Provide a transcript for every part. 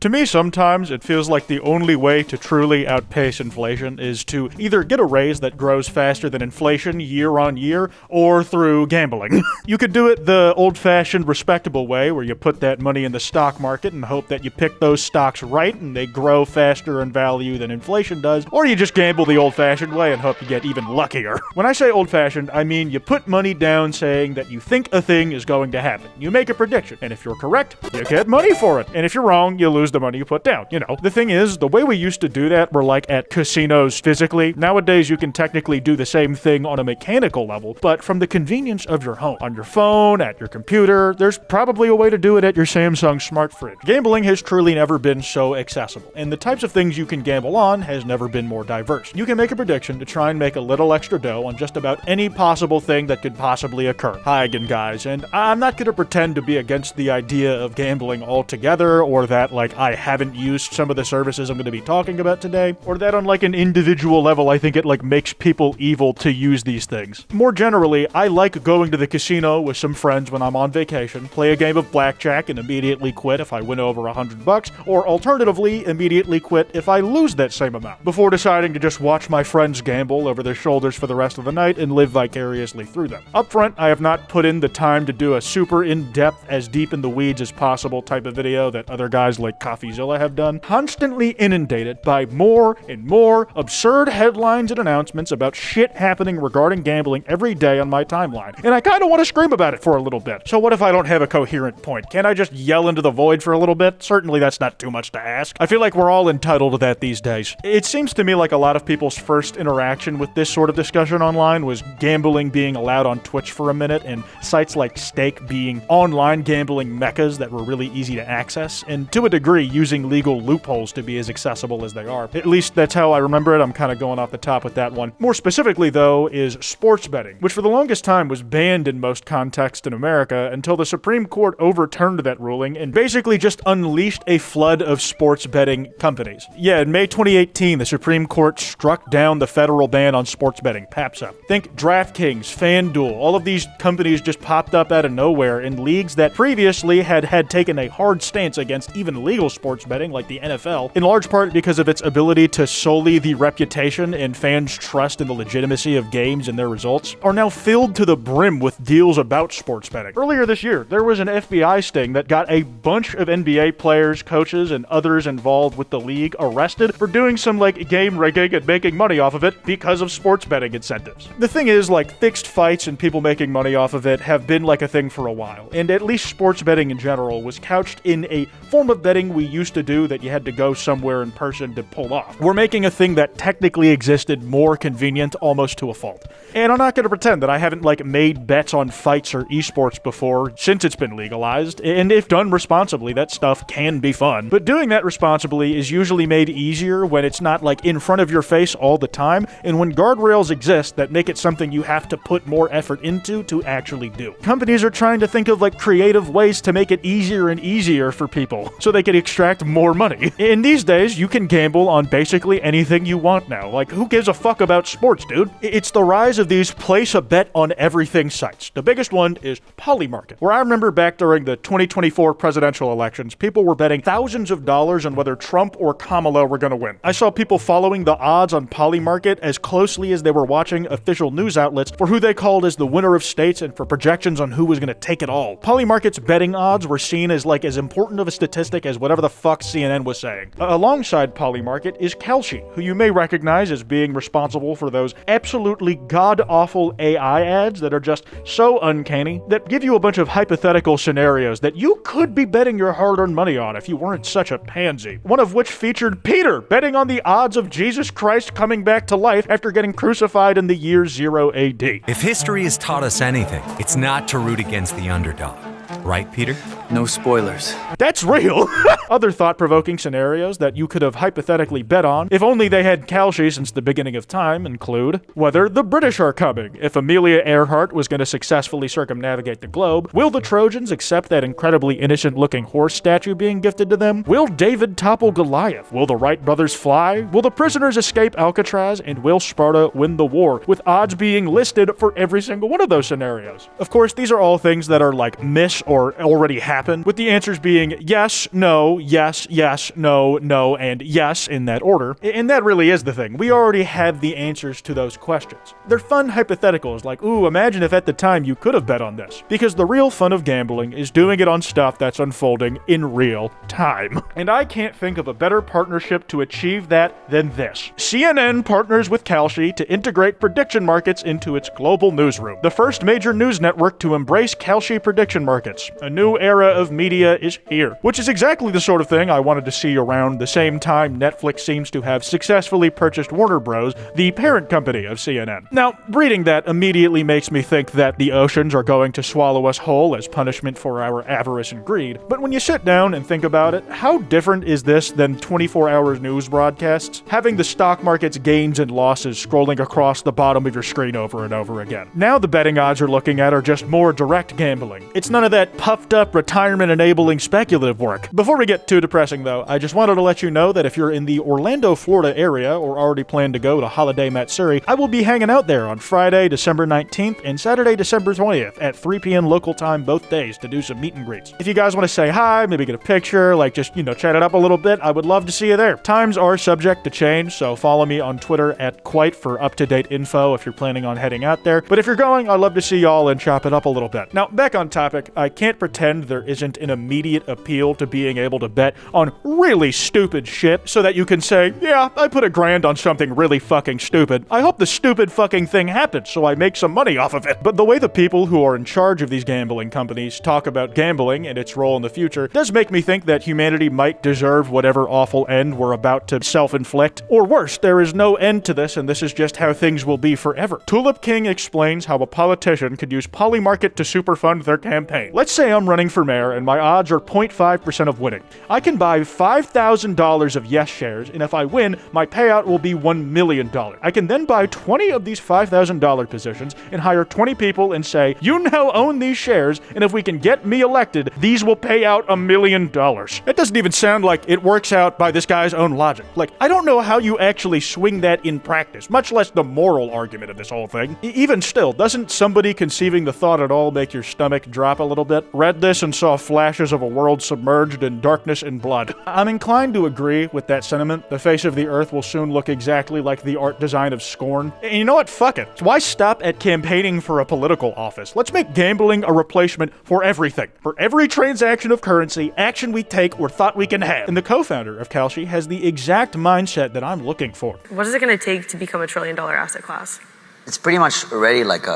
To me, sometimes it feels like the only way to truly outpace inflation is to either get a raise that grows faster than inflation year on year, or through gambling. You could do it the old-fashioned, respectable way, where you put that money in the stock market and hope that you pick those stocks right and they grow faster in value than inflation does, or you just gamble the old-fashioned way and hope you get even luckier. When I say old-fashioned, I mean you put money down saying that you think a thing is going to happen. You make a prediction, and if you're correct, you get money for it. And if you're wrong, you lose the money you put down. You know, the thing is, the way we used to do that were like at casinos physically. Nowadays, you can technically do the same thing on a mechanical level, but from the convenience of your home. On your phone, at your computer, there's probably a way to do it at your Samsung smart fridge. Gambling has truly never been so accessible, and the types of things you can gamble on has never been more diverse. You can make a prediction to try and make a little extra dough on just about any possible thing that could possibly occur. Hi again, guys, and I'm not gonna pretend to be against the idea of gambling altogether, or that, like, I haven't used some of the services I'm going to be talking about today, or that on like an individual level I think it like makes people evil to use these things. More generally, I like going to the casino with some friends when I'm on vacation, play a game of blackjack and immediately quit if I win over $100, or alternatively immediately quit if I lose that same amount, before deciding to just watch my friends gamble over their shoulders for the rest of the night and live vicariously through them. Up front, I have not put in the time to do a super in-depth, as deep in the weeds as possible type of video that other guys like CoffeeZilla have done, constantly inundated by more and more absurd headlines and announcements about shit happening regarding gambling every day on my timeline. And I kind of want to scream about it for a little bit. So what if I don't have a coherent point? Can't I just yell into the void for a little bit? Certainly that's not too much to ask. I feel like we're all entitled to that these days. It seems to me like a lot of people's first interaction with this sort of discussion online was gambling being allowed on Twitch for a minute, and sites like Stake being online gambling meccas that were really easy to access, and to a degree using legal loopholes to be as accessible as they are. At least that's how I remember it. I'm kind of going off the top with that one. More specifically, though, is sports betting, which for the longest time was banned in most contexts in America until the Supreme Court overturned that ruling and basically just unleashed a flood of sports betting companies. Yeah, in May 2018, the Supreme Court struck down the federal ban on sports betting, PAPSA. Think DraftKings, FanDuel, all of these companies just popped up out of nowhere in leagues that previously had taken a hard stance against even legal sports betting, like the NFL, in large part because of its ability to sully the reputation and fans' trust in the legitimacy of games and their results, are now filled to the brim with deals about sports betting. Earlier this year, there was an FBI sting that got a bunch of NBA players, coaches, and others involved with the league arrested for doing some, like, game rigging and making money off of it because of sports betting incentives. The thing is, like, fixed fights and people making money off of it have been like a thing for a while, and at least sports betting in general was couched in a form of betting we used to do that you had to go somewhere in person to pull off. We're making a thing that technically existed more convenient almost to a fault. And I'm not going to pretend that I haven't, like, made bets on fights or esports before since it's been legalized, and if done responsibly, that stuff can be fun. But doing that responsibly is usually made easier when it's not, like, in front of your face all the time, and when guardrails exist that make it something you have to put more effort into to actually do. Companies are trying to think of, like, creative ways to make it easier and easier for people so they can extract more money. In these days, you can gamble on basically anything you want now. Like, who gives a fuck about sports, dude? It's the rise of these place a bet on everything sites. The biggest one is Polymarket, where I remember back during the 2024 presidential elections, people were betting thousands of dollars on whether Trump or Kamala were going to win. I saw people following the odds on Polymarket as closely as they were watching official news outlets for who they called as the winner of states and for projections on who was going to take it all. Polymarket's betting odds were seen as, like, as important of a statistic as whatever the fuck CNN was saying. Alongside Polymarket is Kalshi, who you may recognize as being responsible for those absolutely god-awful AI ads that are just so uncanny that give you a bunch of hypothetical scenarios that you could be betting your hard-earned money on if you weren't such a pansy. One of which featured Peter betting on the odds of Jesus Christ coming back to life after getting crucified in the year 0 AD. If history has taught us anything, it's not to root against the underdog. Right, Peter? No spoilers. That's real! Other thought-provoking scenarios that you could have hypothetically bet on, if only they had Kalshi since the beginning of time, include whether the British are coming. If Amelia Earhart was going to successfully circumnavigate the globe, will the Trojans accept that incredibly innocent-looking horse statue being gifted to them? Will David topple Goliath? Will the Wright brothers fly? Will the prisoners escape Alcatraz? And will Sparta win the war? With odds being listed for every single one of those scenarios. Of course, these are all things that are, like, myths this or already happened, with the answers being yes, no, no, and yes in that order. And that really is the thing. We already have the answers to those questions. They're fun hypotheticals like, ooh, imagine if at the time you could have bet on this. Because the real fun of gambling is doing it on stuff that's unfolding in real time. And I can't think of a better partnership to achieve that than this. CNN partners with Kalshi to integrate prediction markets into its global newsroom. The first major news network to embrace Kalshi prediction markets. A new era of media is here. Which is exactly the sort of thing I wanted to see around the same time Netflix seems to have successfully purchased Warner Bros., the parent company of CNN. Now, reading that immediately makes me think that the oceans are going to swallow us whole as punishment for our avarice and greed. But when you sit down and think about it, how different is this than 24-hour news broadcasts? Having the stock market's gains and losses scrolling across the bottom of your screen over and over again. Now the betting odds you're looking at are just more direct gambling. It's none of that puffed up retirement-enabling speculative work. Before we get too depressing though, I just wanted to let you know that if you're in the Orlando, Florida area or already plan to go to Holiday Matsuri, I will be hanging out there on Friday, December 19th and Saturday, December 20th at 3 p.m. local time both days to do some meet and greets. If you guys want to say hi, maybe get a picture, like just, chat it up a little bit, I would love to see you there. Times are subject to change, so follow me on Twitter at Kwite for up-to-date info if you're planning on heading out there. But if you're going, I'd love to see y'all and chop it up a little bit. Now, back on topic, I can't pretend there isn't an immediate appeal to being able to bet on really stupid shit so that you can say, yeah, I put $1,000 on something really fucking stupid. I hope the stupid fucking thing happens so I make some money off of it. But the way the people who are in charge of these gambling companies talk about gambling and its role in the future does make me think that humanity might deserve whatever awful end we're about to self-inflict. Or worse, there is no end to this and this is just how things will be forever. Tulip King explains how a politician could use Polymarket to superfund their campaign. Let's say I'm running for mayor and my odds are 0.5% of winning. I can buy $5,000 of Yes shares, and if I win, my payout will be $1 million. I can then buy 20 of these $5,000 positions and hire 20 people and say, you now own these shares, and if we can get me elected, these will pay out $1 million. That doesn't even sound like it works out by this guy's own logic. Like, I don't know how you actually swing that in practice, much less the moral argument of this whole thing. Even still, doesn't somebody conceiving the thought at all make your stomach drop a little bit? Read this and saw flashes of a world submerged in darkness and blood. I'm inclined to agree with that sentiment. The face of the earth will soon look exactly like the art design of Scorn. And you know what? Fuck it. Why stop at campaigning for a political office? Let's make gambling a replacement for everything. For every transaction of currency, action we take or thought we can have. And the co-founder of Kalshi has the exact mindset that I'm looking for. What is it going to take to become a $1 trillion asset class? It's pretty much already like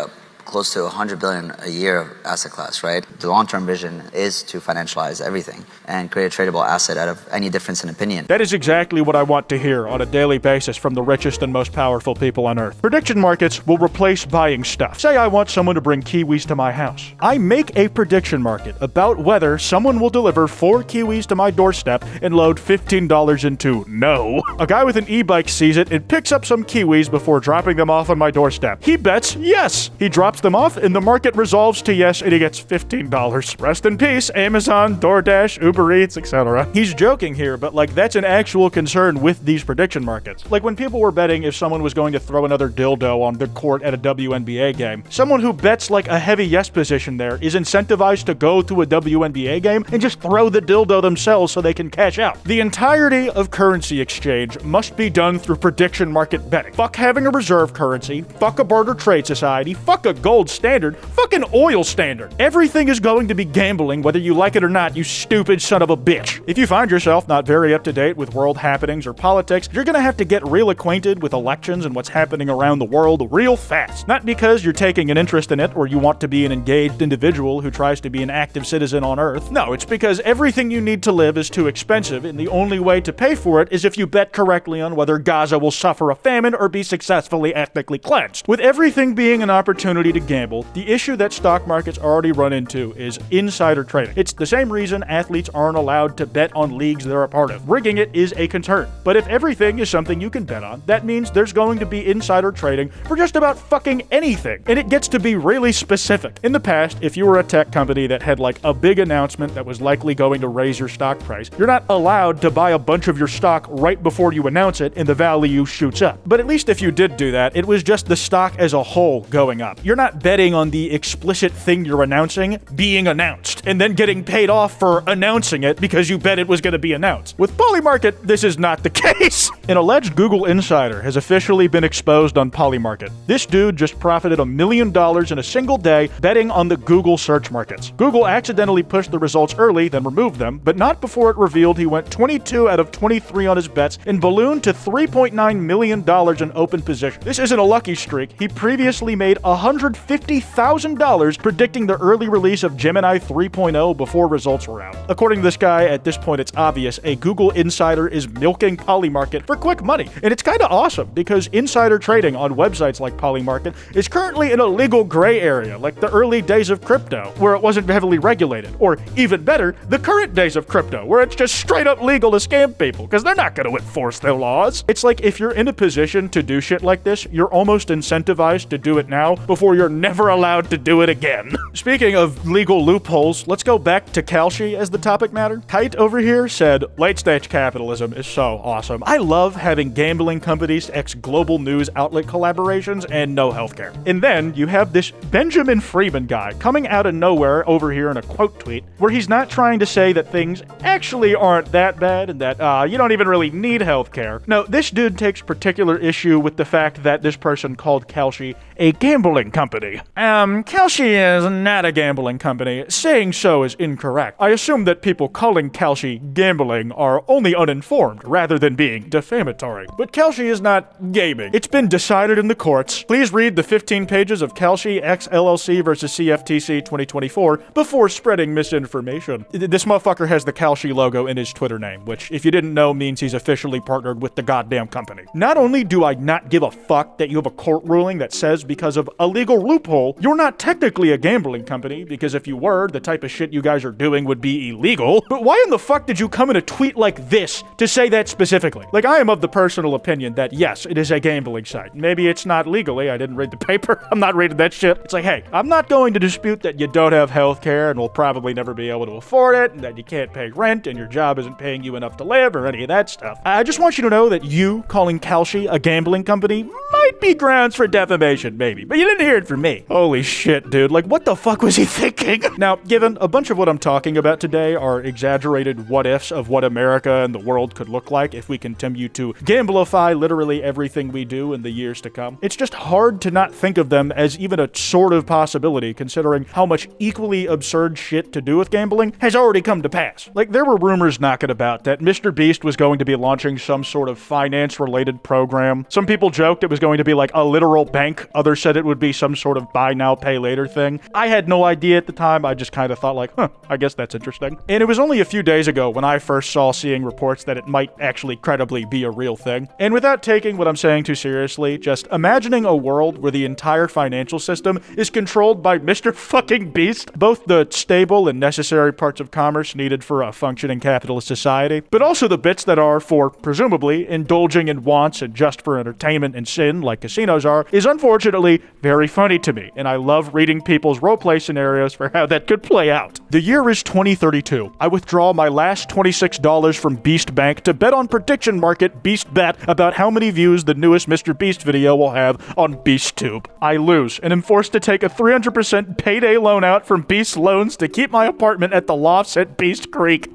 close to $100 billion a year asset class, right? The long-term vision is to financialize everything and create a tradable asset out of any difference in opinion. That is exactly what I want to hear on a daily basis from the richest and most powerful people on earth. Prediction markets will replace buying stuff. Say I want someone to bring kiwis to my house. I make a prediction market about whether someone will deliver 4 kiwis to my doorstep and load $15 into no. A guy with an e-bike sees it and picks up some kiwis before dropping them off on my doorstep. He bets yes. He drops them off and the market resolves to yes and he gets $15. Rest in peace, Amazon, DoorDash, Uber Eats, etc. He's joking here, but that's an actual concern with these prediction markets. Like when people were betting if someone was going to throw another dildo on the court at a WNBA game, someone who bets a heavy yes position there is incentivized to go to a WNBA game and just throw the dildo themselves so they can cash out. The entirety of currency exchange must be done through prediction market betting. Fuck having a reserve currency, fuck a barter trade society, fuck a gold standard, fuck an oil standard. Everything is going to be gambling whether you like it or not, you stupid son of a bitch. If you find yourself not very up to date with world happenings or politics, you're gonna have to get real acquainted with elections and what's happening around the world real fast. Not because you're taking an interest in it or you want to be an engaged individual who tries to be an active citizen on Earth. No, it's because everything you need to live is too expensive and the only way to pay for it is if you bet correctly on whether Gaza will suffer a famine or be successfully ethnically cleansed. With everything being an opportunity to gamble, the issue that stock markets already run into is insider trading. It's the same reason athletes aren't allowed to bet on leagues they're a part of. Rigging it is a concern. But if everything is something you can bet on, that means there's going to be insider trading for just about fucking anything. And it gets to be really specific. In the past, if you were a tech company that had a big announcement that was likely going to raise your stock price, you're not allowed to buy a bunch of your stock right before you announce it and the value shoots up. But at least if you did do that, it was just the stock as a whole going up. You're not betting on the explicit thing you're announcing being announced, and then getting paid off for announcing it because you bet it was going to be announced. With Polymarket, this is not the case. An alleged Google insider has officially been exposed on Polymarket. This dude just profited $1 million in a single day betting on the Google search markets. Google accidentally pushed the results early, then removed them, but not before it revealed he went 22 out of 23 on his bets and ballooned to $3.9 million in open position. This isn't a lucky streak. He previously made $150,000 predicting the early release of Gemini 3.0 before results were out. According to this guy, at this point it's obvious a Google insider is milking Polymarket for quick money. And it's kind of awesome because insider trading on websites like Polymarket is currently in a legal gray area, like the early days of crypto, where it wasn't heavily regulated. Or even better, the current days of crypto, where it's just straight up legal to scam people, because they're not going to enforce their laws. It's like if you're in a position to do shit like this, you're almost incentivized to do it now before you're never allowed to do it again. Speaking of legal loopholes, let's go back to Kalshi as the topic matter. Kwite over here said, late-stage capitalism is so awesome. I love having gambling companies ex global news outlet collaborations and no healthcare. And then you have this Benjamin Freeman guy coming out of nowhere over here in a quote tweet where he's not trying to say that things actually aren't that bad and that you don't even really need healthcare. No, this dude takes particular issue with the fact that this person called Kalshi a gambling company. Kalshi is not a gambling company. Saying so is incorrect. I assume that people calling Kalshi gambling are only uninformed rather than being defamatory. But Kalshi is not gaming. It's been decided in the courts. Please read the 15 pages of Kalshi X LLC versus CFTC 2024 before spreading misinformation. This motherfucker has the Kalshi logo in his Twitter name, which, if you didn't know, means he's officially partnered with the goddamn company. Not only do I not give a fuck that you have a court ruling that says because of a legal loophole, you're not technically a gambling company, because if you were, the type of shit you guys are doing would be illegal. But why in the fuck did you come in a tweet like this to say that specifically? Like, I am of the personal opinion that yes, it is a gambling site. Maybe it's not legally. I didn't read the paper. I'm not reading that shit. It's like, hey, I'm not going to dispute that you don't have healthcare and will probably never be able to afford it, and that you can't pay rent and your job isn't paying you enough to live or any of that stuff. I just want you to know that you calling Kalshi a gambling company might be grounds for defamation, maybe, but you didn't hear it from me. Holy shit, dude. Like, what the fuck was he thinking? Now, given a bunch of what I'm talking about today are exaggerated what-ifs of what America and the world could look like if we continue to gamblify literally everything we do in the years to come, it's just hard to not think of them as even a sort of possibility, considering how much equally absurd shit to do with gambling has already come to pass. Like, there were rumors knocking about that Mr. Beast was going to be launching some sort of finance-related program. Some people joked it was going to be like a literal bank. Others said it would be some sort of buy now, pay later thing. I had no idea at the time. I just kind of thought like, I guess that's interesting. And it was only a few days ago when I first saw seeing reports that it might actually credibly be a real thing. And without taking what I'm saying too seriously, just imagining a world where the entire financial system is controlled by Mr. fucking Beast, both the stable and necessary parts of commerce needed for a functioning capitalist society, but also the bits that are for, presumably, indulging in wants and just for entertainment and sin, like casinos are, is unfortunately very funny to me, and I love reading people's roleplay scenarios for how that could play out. The year is 2032. I withdraw my last $26 from Beast Bank to bet on prediction market Beast Bet about how many views the newest Mr. Beast video will have on BeastTube. I lose and am forced to take a 300% payday loan out from Beast Loans to keep my apartment at the lofts at Beast Creek.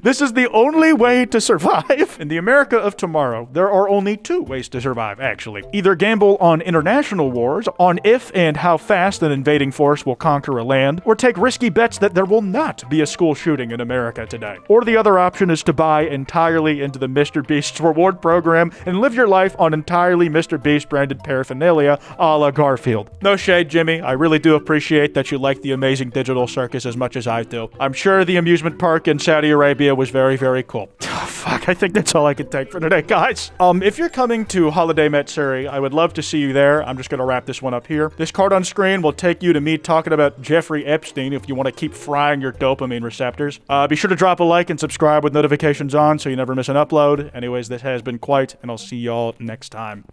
This is the only way to survive. In the America of tomorrow, there are only two ways to survive, actually. Either gamble on international wars, on if and how fast an invading force will conquer a land, or take risky bets that there will not be a school shooting in America today. Or the other option is to buy entirely into the Mr. Beast's reward program and live your life on entirely Mr. Beast branded paraphernalia a la Garfield. No shade, Jimmy. I really do appreciate that you like the amazing digital circus as much as I do. I'm sure the amusement park in Saudi Arabia was very, very cool. Fuck, I think that's all I can take for today, guys. If you're coming to Holiday Matsuri, I would love to see you there. I'm just gonna wrap this one up here. This card on screen will take you to me talking about Jeffrey Epstein if you want to keep frying your dopamine receptors. Be sure to drop a like and subscribe with notifications on so you never miss an upload. Anyways, this has been Kwite, and I'll see y'all next time.